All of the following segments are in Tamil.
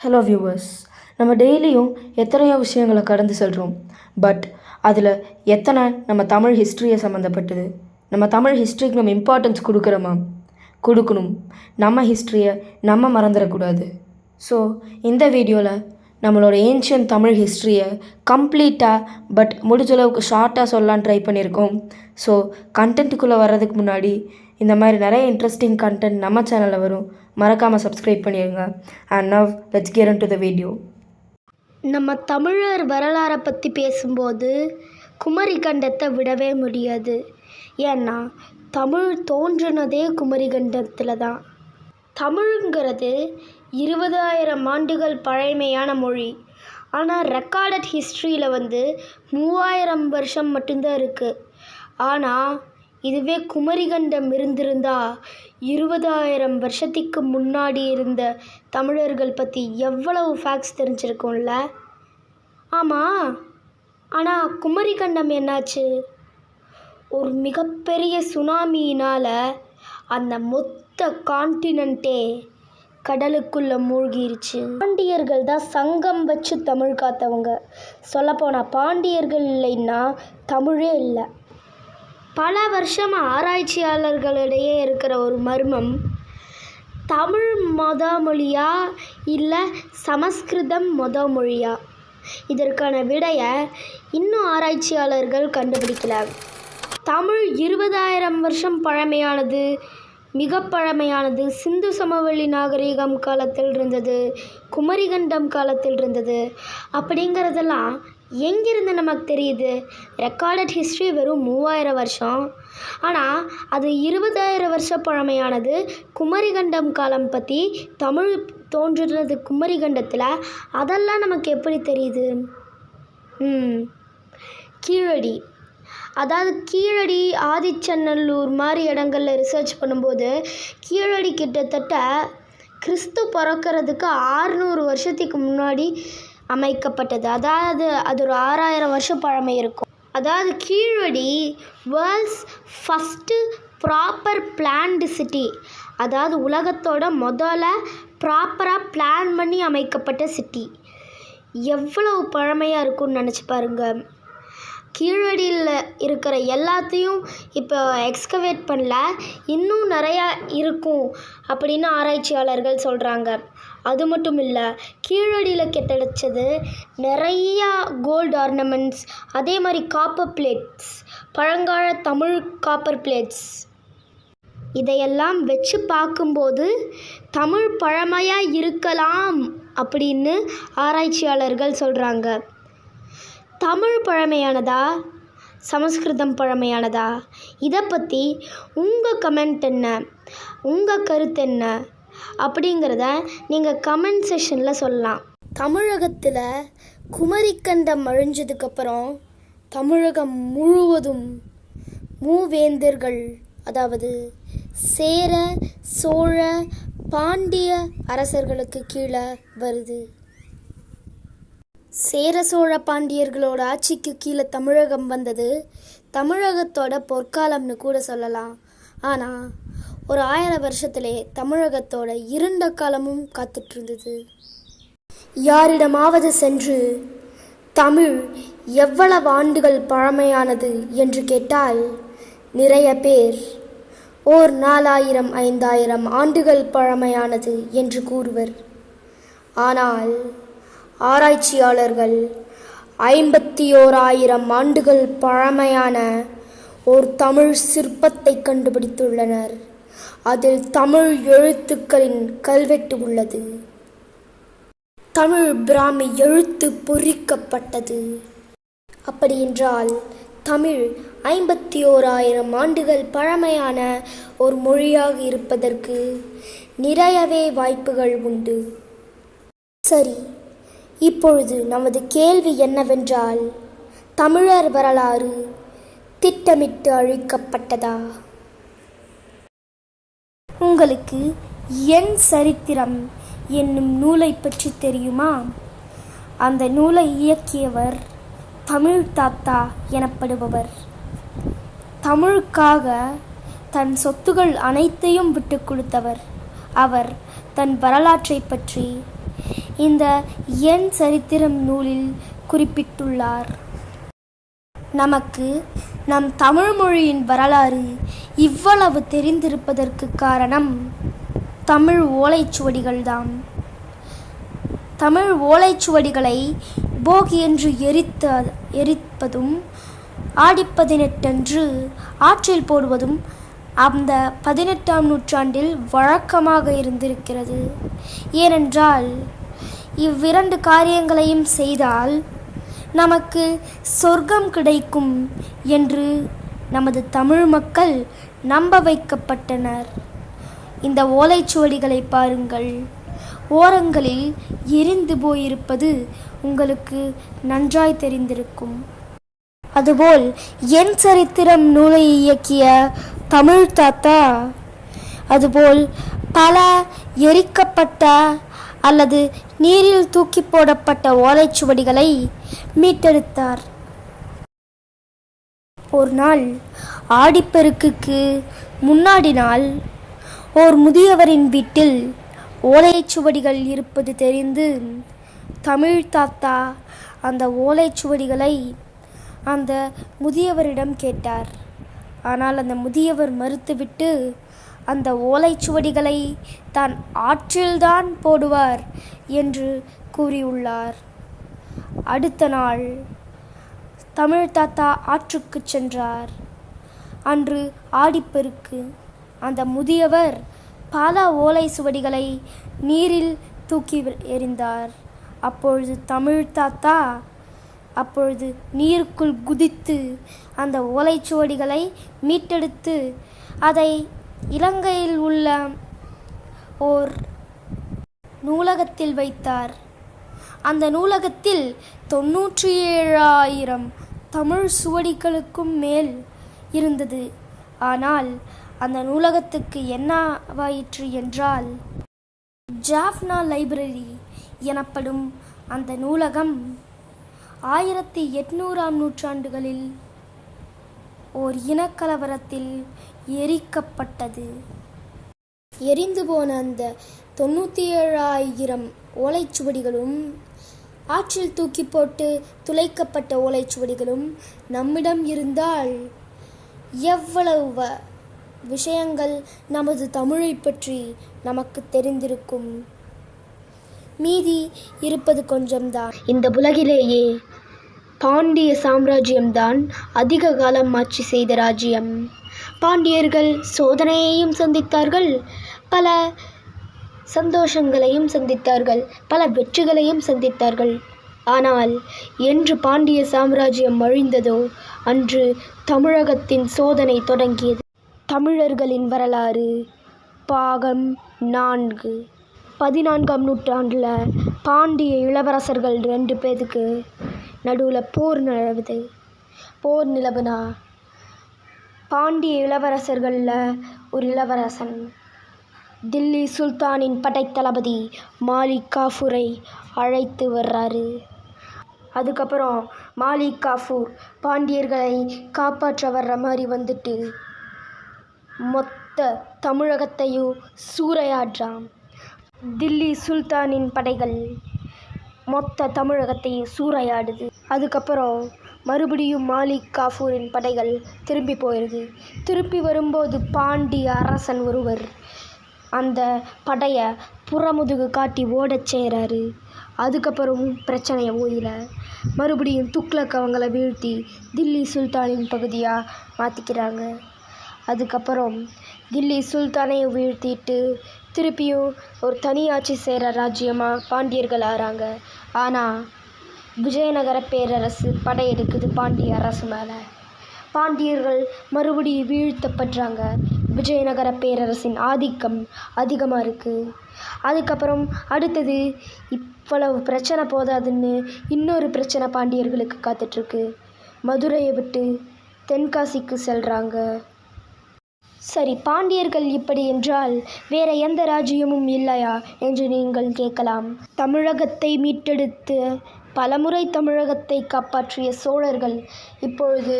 ஹலோ வியூவர்ஸ், நம்ம டெய்லியும் எத்தனையோ விஷயங்களை கடந்து செல்கிறோம். பட் அதில் எத்தனை நம்ம தமிழ் ஹிஸ்ட்ரியை சம்மந்தப்பட்டது? நம்ம தமிழ் ஹிஸ்ட்ரிக்கு நம்ம இம்பார்ட்டன்ஸ் கொடுக்குறோமா? கொடுக்கணும். நம்ம ஹிஸ்ட்ரியை நம்ம மறந்துடக்கூடாது. ஸோ இந்த வீடியோவில் நம்மளோட ஏன்ஷியன்ட் தமிழ் ஹிஸ்ட்ரியை கம்ப்ளீட்டாக பட் முடிஞ்சளவுக்கு ஷார்ட்டாக சொல்லலான்னு ட்ரை பண்ணியிருக்கோம். ஸோ கண்டென்ட்டுக்குள்ளே வர்றதுக்கு முன்னாடி இந்த மாதிரி நிறைய இன்ட்ரெஸ்டிங் கண்டென்ட் நம்ம சேனலில் வரும். மறக்காமல் சப்ஸ்கிரைப் பண்ணிடுங்க. And now let's get into the video. நம்ம தமிழர் வரலாறை பற்றி பேசும்போது குமரிக்கண்டத்தை விடவே முடியாது. ஏன்னா தமிழ் தோன்றினதே குமரிக்கண்டத்தில் தான். தமிழுங்கிறது 20,000 ஆண்டுகள் பழமையான மொழி. ஆனால் ரெக்கார்டட் ஹிஸ்ட்ரியில் 3000 வருஷம் மட்டும்தான் இருக்குது. ஆனால் இதுவே குமரிக்கண்டம் இருந்திருந்தா 20,000 வருஷத்துக்கு முன்னாடி இருந்த தமிழர்கள் பற்றி எவ்வளவு ஃபேக்ட்ஸ் தெரிஞ்சிருக்கும்ல. ஆமாம், ஆனால் குமரிக்கண்டம் என்னாச்சு? ஒரு மிகப்பெரிய சுனாமியினால் அந்த மொத்த கான்டினென்ட்டே கடலுக்குள்ளே மூழ்கிருச்சு. பாண்டியர்கள் தான் சங்கம் வச்சு தமிழ் காத்தவங்க. சொல்லப்போனால் பாண்டியர்கள் இல்லைன்னா தமிழே இல்லை. பல வருஷமாக ஆராய்ச்சியாளர்களிடையே இருக்கிற ஒரு மர்மம், தமிழ் மொத மொழியா இல்லை சமஸ்கிருதம் மொத மொழியா? இதற்கான விடையை இன்னும் ஆராய்ச்சியாளர்கள் கண்டுபிடிக்கல. தமிழ் 20,000 வருஷம் பழமையானது, மிக பழமையானது சிந்து சமவெளி நாகரிகம் காலத்தில் இருந்தது, குமரிக்கண்டம் காலத்தில் இருந்தது. அப்படிங்கிறதெல்லாம் எங்கிருந்து நமக்கு தெரியுது? ரெக்கார்டட் ஹிஸ்ட்ரி வெறும் 3000 வருஷம். ஆனால் அது 20,000 வருஷம் பழமையானது. குமரிக்கண்டம் காலம் பற்றி தமிழ் தோன்றுறது குமரிக்கண்டத்தில், அதெல்லாம் நமக்கு எப்படி தெரியுது? கீழடி, அதாவது கீழடி, ஆதிச்சநல்லூர் மாதிரி இடங்களில் ரிசர்ச் பண்ணும்போது கீழடி கிட்டத்தட்ட கிறிஸ்து பிறக்கிறதுக்கு 600 வருஷத்துக்கு முன்னாடி அமைக்கப்பட்டது. அதாவது அது ஒரு 6000 வருஷம் பழமை இருக்கும். அதாவது Keezhadi world's first proper planned city. அதாவது உலகத்தோட முதல்ல ப்ராப்பராக பிளான் பண்ணி அமைக்கப்பட்ட சிட்டி. எவ்வளவு பழமையாக இருக்கும்னு நினச்சி பாருங்கள். கீழடியில் இருக்கிற எல்லாத்தையும் இப்போ எக்ஸ்கவேட் பண்ணல, இன்னும் நிறையா இருக்கும் அப்படின்னு ஆராய்ச்சியாளர்கள் சொல்கிறாங்க. அது மட்டும் இல்லை, கீழடியில் கிடைச்சது நிறையா கோல்டு ஆர்னமெண்ட்ஸ், அதே மாதிரி காப்பர் பிளேட்ஸ், பழங்கால தமிழ் காப்பர் பிளேட்ஸ். இதையெல்லாம் வச்சு பார்க்கும்போது தமிழ் பழமையாக இருக்கலாம் அப்படின்னு ஆராய்ச்சியாளர்கள் சொல்கிறாங்க. தமிழ் பழமையானதா சமஸ்கிருதம் பழமையானதா? இதை பற்றி உங்கள் கமெண்ட் என்ன, உங்கள் கருத்து என்ன அப்படிங்கிறத நீங்கள் கமெண்ட் செக்ஷனில் சொல்லலாம். தமிழகத்தில் குமரிக்கண்டம் அழிஞ்சதுக்கப்புறம் தமிழகம் முழுவதும் மூவேந்தர்கள், அதாவது சேர, சோழ, பாண்டிய அரசர்களுக்கு கீழே வருது. சேர சோழ பாண்டியர்களோட ஆட்சிக்கு கீழே தமிழகம் வந்தது தமிழகத்தோட பொற்காலம்னு கூட சொல்லலாம். ஆனால் ஒரு 1000 வருஷத்திலே தமிழகத்தோட இருண்ட காலமும் காத்துட்ருந்தது. யாரிடமாவது சென்று தமிழ் எவ்வளவு ஆண்டுகள் பழமையானது என்று கேட்டால் நிறைய பேர் ஓர் 4000 5000 ஆண்டுகள் பழமையானது என்று கூறுவர். ஆனால் ஆராய்ச்சியாளர்கள் 51,000 ஆண்டுகள் பழமையான ஒரு தமிழ் சிற்பத்தை கண்டுபிடித்துள்ளனர். அதில் தமிழ் எழுத்துக்களின் கல்வெட்டு உள்ளது. தமிழ் பிராமி எழுத்து பொறிக்கப்பட்டது. அப்படியென்றால் தமிழ் 51,000 ஆண்டுகள் பழமையான ஒரு மொழியாக இருப்பதற்கு நிறையவே வாய்ப்புகள் உண்டு. சரி, இப்பொழுது நமது கேள்வி என்னவென்றால், தமிழர் வரலாறு திட்டமிட்டு அழிக்கப்பட்டதா? உங்களுக்கு என் சரித்திரம் என்னும் நூலை பற்றி தெரியுமா? அந்த நூலை இயக்கியவர் தமிழ் தாத்தா எனப்படுபவர். தமிழுக்காக தன் சொத்துகள் அனைத்தையும் விட்டு கொடுத்தவர். அவர் தன் வரலாற்றை பற்றி இந்த என் சரித்திரம் நூலில் குறிப்பிட்டுள்ளார். நமக்கு நம் தமிழ் மொழியின் வரலாறு இவ்வளவு தெரிந்திருப்பதற்கு காரணம் தமிழ் ஓலைச்சுவடிகள்தாம். தமிழ் ஓலைச்சுவடிகளை போகியன்று எரிப்பதும் ஆடி-18 ஆற்றில் போடுவதும் அந்த 18ஆம் நூற்றாண்டில் வழக்கமாக இருந்திருக்கிறது. ஏனென்றால் இவ்விரண்டு காரியங்களையும் செய்தால் நமக்கு சொர்க்கம் கிடைக்கும் என்று நமது தமிழ் மக்கள் நம்ப வைக்கப்பட்டனர். இந்த ஓலைச்சுவடிகளை பாருங்கள். ஓரங்களில் எரிந்து போயிருப்பது உங்களுக்கு நன்றாய் தெரிந்திருக்கும். அதுபோல் என் சரித்திரம் நூலை இயக்கிய தமிழ் தாத்தா அதுபோல் பல எரிக்கப்பட்ட அல்லது நீரில் தூக்கி போடப்பட்ட ஓலைச்சுவடிகளை மீட்டெடுத்தார். ஒரு நாள் ஆடிப்பெருக்குக்கு முன்னாடி நாள் ஓர் முதியவரின் வீட்டில் ஓலைச்சுவடிகள் இருப்பது தெரிந்து தமிழ் தாத்தா அந்த ஓலைச்சுவடிகளை அந்த முதியவரிடம் கேட்டார். ஆனால் அந்த முதியவர் மறுத்துவிட்டு அந்த ஓலைச்சுவடிகளை தான் ஆற்றில்தான் போடுவார் என்று கூறியுள்ளார். அடுத்த நாள் தமிழ் தாத்தா ஆற்றுக்கு சென்றார். அன்று ஆடிப்பெருக்கு. அந்த முதியவர் பல ஓலை சுவடிகளை நீரில் தூக்கி எறிந்தார். அப்பொழுது தமிழ் தாத்தா நீருக்குள் குதித்து அந்த ஓலைச்சுவடிகளை மீட்டெடுத்து அதை இலங்கையில் உள்ள ஓர் நூலகத்தில் வைத்தார். அந்த நூலகத்தில் 97,000 தமிழ் சுவடிகளுக்கும் மேல் இருந்தது. ஆனால் அந்த நூலகத்துக்கு என்னவாயிற்று என்றால், ஜாஃப்னா லைப்ரரி எனப்படும் அந்த நூலகம் 1800ஆம் நூற்றாண்டுகளில் ஓர் இனக்கலவரத்தில் எரிக்கப்பட்டது. எரிந்து போன அந்த 97,000 ஓலைச்சுவடிகளும் ஆற்றில் தூக்கி போட்டு துளைக்கப்பட்ட ஓலைச்சுவடிகளும் நம்மிடம் இருந்தால் எவ்வளவு விஷயங்கள் நமது தமிழை பற்றி நமக்கு தெரிந்திருக்கும். மீதி இருப்பது கொஞ்சம்தான். இந்த உலகிலேயே பாண்டிய சாம்ராஜ்யம்தான் அதிக காலம் ஆட்சி செய்த ராஜ்யம். பாண்டியர்கள் சோதனையையும் சந்தித்தார்கள், பல சந்தோஷங்களையும் சந்தித்தார்கள், பல வெற்றிகளையும் சந்தித்தார்கள். ஆனால் என்று பாண்டிய சாம்ராஜ்யம் அழிந்ததோ அன்று தமிழகத்தின் சோதனை தொடங்கியது. தமிழர்களின் வரலாறு பாகம் 4. 14ஆம் நூற்றாண்டில் பாண்டிய இளவரசர்கள் 2 பேருக்கு நடுவில் போர் நிலவுது. போர் நிலவுனா பாண்டிய இளவரசர்களில் ஒரு இளவரசன் தில்லி சுல்தானின் படைத்தளபதி மாலிக் காஃபூரை அழைத்து வர்றாரு. அதுக்கப்புறம் மாலிக் காஃபூர் பாண்டியர்களை காப்பாற்ற வர்ற மாதிரி வந்துட்டு மொத்த தமிழகத்தையும் சூறையாடுறான். தில்லி சுல்தானின் படைகள் மொத்த தமிழகத்தையும் சூறையாடுது. அதுக்கப்புறம் மறுபடியும் மாலிக் காஃபூரின் படைகள் திரும்பி போயிடுது. திருப்பி வரும்போது பாண்டிய அரசன் ஒருவர் அந்த படையை புறமுதுகு காட்டி ஓடச் செய்கிறாரு. அதுக்கப்புறமும் பிரச்சனையை ஓயில மறுபடியும் துக்ளக் அவங்கள வீழ்த்தி தில்லி சுல்தானின் பகுதியாக மாற்றிக்கிறாங்க. அதுக்கப்புறம் தில்லி சுல்தானையும் வீழ்த்திட்டு திருப்பியும் ஒரு தனியாட்சி செய்கிற ராஜ்யமாக பாண்டியர்கள் ஆகிறாங்க. ஆனால் விஜயநகர பேரரசு படையெடுக்குது பாண்டிய அரசு மேலே. பாண்டியர்கள் மறுபடியும் வீழ்த்தப்படுறாங்க. விஜயநகர பேரரசின் ஆதிக்கம் அதிகமாக இருக்குது. அதுக்கப்புறம் அடுத்தது இவ்வளவு பிரச்சனை போதாதுன்னு இன்னொரு பிரச்சனை பாண்டியர்களுக்கு காத்துட்ருக்கு. மதுரையை விட்டு தென்காசிக்கு செல்கிறாங்க. சரி, பாண்டியர்கள் இப்படி என்றால் வேற எந்த ராஜ்யமும் இல்லையா என்று நீங்கள் கேட்கலாம். தமிழகத்தை மீட்டெடுத்து பலமுறை தமிழகத்தை காப்பாற்றிய சோழர்கள் இப்பொழுது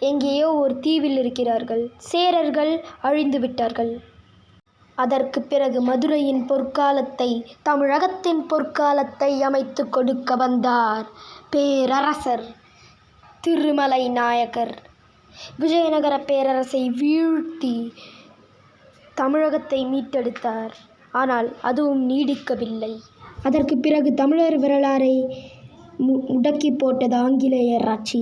எங்கேயோ ஒரு தீவில் இருக்கிறார்கள். சேரர்கள் அழிந்து விட்டார்கள். அதற்கு பிறகு மதுரையின் பொற்காலத்தை, தமிழகத்தின் பொற்காலத்தை அமைத்து கொடுக்க வந்தார் பேரரசர் திருமலை நாயக்கர். விஜயநகர பேரரசை வீழ்த்தி தமிழகத்தை மீட்டெடுத்தார். ஆனால் அதுவும் நீடிக்கவில்லை. அதற்கு பிறகு தமிழர் வரலாறை முடக்கி போட்டது ஆங்கிலேயர் ஆட்சி.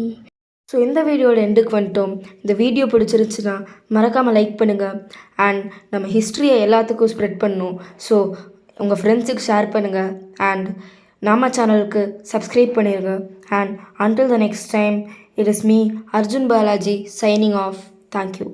ஸோ இந்த வீடியோட எண்டுக்கு வந்துட்டோம். இந்த வீடியோ பிடிச்சிருச்சுன்னா மறக்காமல் லைக் பண்ணுங்கள். அண்ட் நம்ம ஹிஸ்ட்ரியை எல்லாத்துக்கும் ஸ்ப்ரெட் பண்ணணும். ஸோ உங்கள் ஃப்ரெண்ட்ஸுக்கு ஷேர் பண்ணுங்கள். அண்ட் நம்ம சேனலுக்கு சப்ஸ்கிரைப் பண்ணிடுங்க. And until the next time, it is me, Arjun Balaji, signing off. Thank you.